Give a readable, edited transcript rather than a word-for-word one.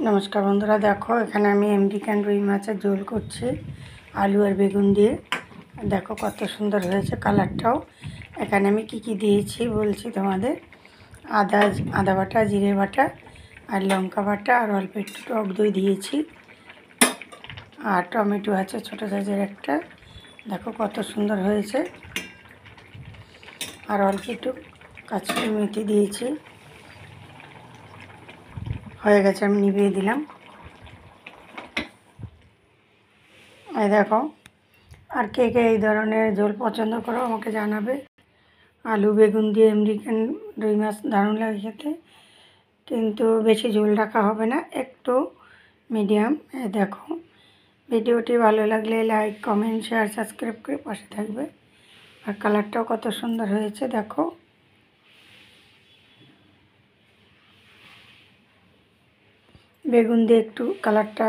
নমস্কার বন্ধুরা, দেখো এখানে আমি আমেরিকান রুই মাছের ঝোল করছি আলু আর বেগুন দিয়ে। দেখো কত সুন্দর হয়েছে কালারটাও। এখানে আমি কি দিয়েছি বলছি তোমাদের। আদা বাটা, জিরে বাটা আর লঙ্কা বাটা আর অল্প একটু টক দই দিয়েছি। আর টমেটো আছে ছোটো সাইজের একটা। দেখো কত সুন্দর হয়েছে। আর অল্প একটু কাঁচা মেথি দিয়েছি। হয়ে গেছে, আমি নিভিয়ে দিলাম। এই দেখো, আর কে কে এই ধরনের ঝোল পছন্দ করো আমাকে জানাবে। আলু বেগুন দিয়ে আমেরিকান রুই মাছ দারুণ লাগে খেতে, কিন্তু বেশি ঝোল রাখা হবে না, একটু মিডিয়াম। দেখো, ভিডিওটি ভালো লাগলে লাইক কমেন্ট শেয়ার সাবস্ক্রাইব করে পাশে থাকবে। আর কালারটাও কত সুন্দর হয়েছে দেখো। বেগুন দিয়ে একটু কালারটা